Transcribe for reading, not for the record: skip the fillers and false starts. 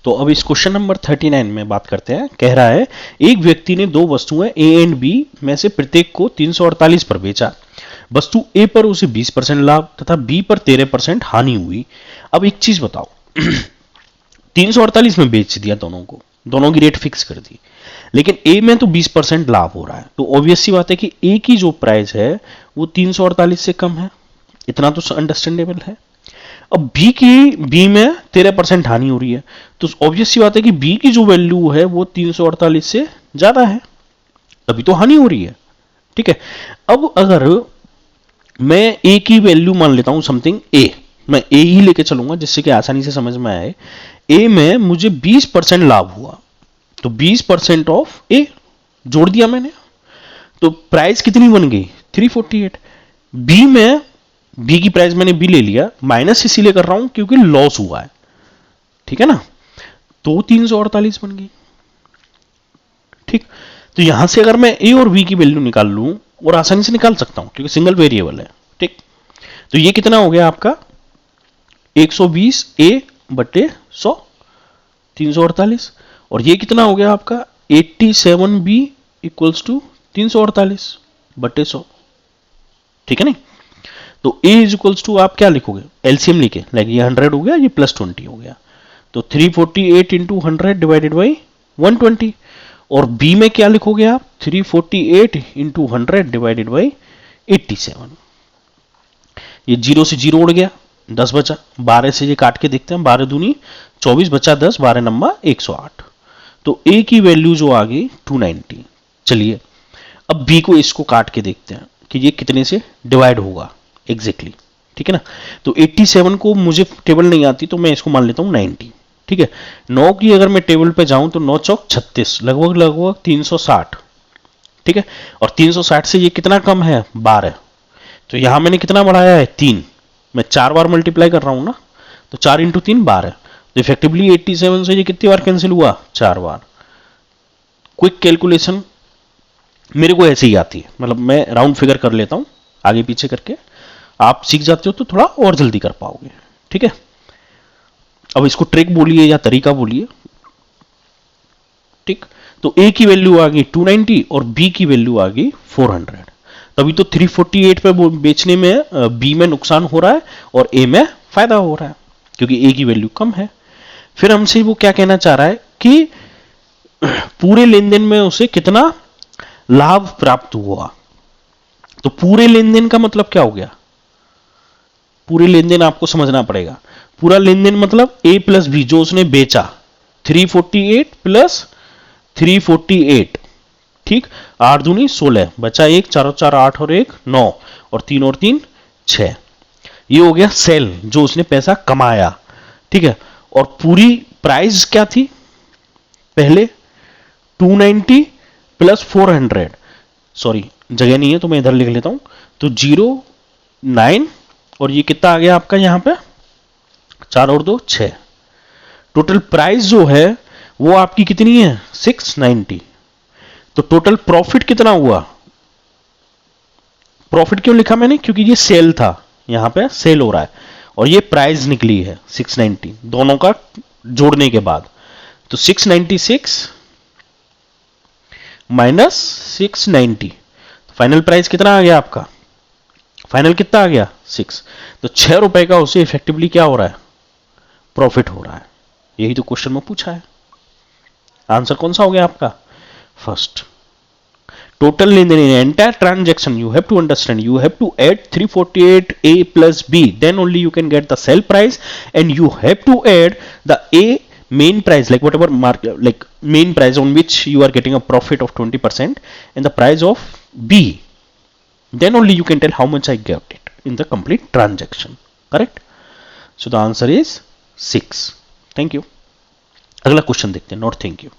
तो अब इस क्वेश्चन नंबर 39 में बात करते हैं। कह रहा है एक व्यक्ति ने दो वस्तुएं ए एंड बी में से प्रत्येक को 348 पर बेचा। वस्तु ए पर उसे 20% लाभ तथा बी पर 13% हानि हुई। अब एक चीज बताओ 348 में बेच दिया दोनों को, दोनों की रेट फिक्स कर दी, लेकिन ए में तो 20% लाभ हो रहा है, तो ऑब्वियस सी बात है कि ए की जो प्राइस है वो 348 से कम है, इतना तो अंडरस्टैंडेबल है। अब बी में 13% हानि हो रही है, तो ऑब्वियस सी बात है कि बी की जो वैल्यू है वो 348 से ज्यादा है, तभी तो हानि हो रही है। ठीक है, अब अगर मैं ए की वैल्यू मान लेता हूं समथिंग ए, मैं ए ही लेके चलूंगा जिससे कि आसानी से समझ में आए। ए में मुझे 20% लाभ हुआ, तो 20% ऑफ ए जोड़ दिया मैंने, तो प्राइस कितनी बन गई 348। बी में बी की प्राइस मैंने बी ले लिया, माइनस इसीलिए कर रहा हूं क्योंकि लॉस हुआ है, ठीक है ना, तो 348 बन गई। ठीक, तो यहां से अगर मैं ए और बी की वैल्यू निकाल लूं, और आसानी से निकाल सकता हूं क्योंकि सिंगल वेरिएबल है। ठीक, तो ये कितना हो गया आपका 120 ए बटे 100 348, और ये कितना हो गया आपका 87 बी इक्वल्स टू 348 बटे 100। ठीक है नहीं, तो a इज इक्वल्स टू आप क्या लिखोगे, एलसीएम लिखे, लाइक ये 100 हो गया, ये प्लस 20 हो गया, तो 348 इंटू 100 डिवाइडेड बाई 120, और b में क्या लिखोगे आप 348 इंटू 100 डिवाइडेड बाई 87। ये 0 से 0 उड़ गया, 10 बचा, 12 से ये काट के देखते हैं, 12 दूनी 24 बचा 10, 12 नंबर 108, तो a की वैल्यू जो आ गई 290। चलिए अब b को इसको काट के देखते हैं कि ये कितने से डिवाइड होगा एग्जैक्टली। ठीक है ना, तो 87 को मुझे टेबल नहीं आती तो मैं इसको मान लेता हूं 90। ठीक है, 9 की अगर मैं टेबल पे जाऊं तो 9 चौक 36, लगभग लगभग 360। ठीक है, और 360 से ये कितना कम है 12, तो यहां मैंने कितना बढ़ाया है 3, मैं 4 बार मल्टीप्लाई कर रहा हूं ना, तो 4 इंटू 3 12, तो इफेक्टिवली 87 से ये कितनी बार कैंसिल हुआ 4 बार। क्विक कैलकुलेशन मेरे को ऐसे ही आती है, मतलब मैं राउंड फिगर कर लेता हूं आगे पीछे करके, आप सीख जाते हो तो थोड़ा और जल्दी कर पाओगे। ठीक है, अब इसको ट्रिक बोलिए या तरीका बोलिए। ठीक, तो ए की वैल्यू आ गई 290 और बी की वैल्यू आ गई 400, तभी तो 348 पे बेचने में बी में नुकसान हो रहा है और ए में फायदा हो रहा है क्योंकि ए की वैल्यू कम है। फिर हमसे वो क्या कहना चाह रहा है कि पूरे लेन देन में उसे कितना लाभ प्राप्त हुआ, तो पूरे लेन देन का मतलब क्या हो गया, पूरे लेन देन आपको समझना पड़ेगा। पूरा लेन देन मतलब ए प्लस बी जो उसने बेचा, 348 प्लस 348। ठीक, 8 दूनी 16, बचा 1, 4 4 8 और 1 9, और 3 और 3 6, ये हो गया सेल जो उसने पैसा कमाया। ठीक है, और पूरी प्राइस क्या थी पहले 290 प्लस 400, सॉरी जगह नहीं है तो मैं इधर लिख लेता हूं, तो 0 9, और ये कितना आ गया आपका यहां पे 4 और 2 6, टोटल प्राइस जो है वो आपकी कितनी है 690। तो टोटल प्रॉफिट कितना हुआ, प्रॉफिट क्यों लिखा मैंने, क्योंकि ये सेल था, यहां पे सेल हो रहा है, और ये प्राइस निकली है 690 दोनों का जोड़ने के बाद, तो 696 माइनस 690, फाइनल प्राइस कितना आ गया आपका, फाइनल कितना आ गया 6, तो 6 रुपए का उसे इफेक्टिवली क्या हो रहा है प्रॉफिट हो रहा है। यही तो क्वेश्चन में पूछा है, आंसर कौन सा हो गया आपका फर्स्ट। टोटल लेन देन in entire transaction you have to understand, you have to add 348 A plus B, then only you can get the sell price, and you have to add the A main price, like whatever market, like main price on which you are getting a profit of 20%, and the price of B, then only you can tell how much I got it in the complete transaction. Correct? So the answer is 6. Thank you. अगला question देखते हैं, not thank you.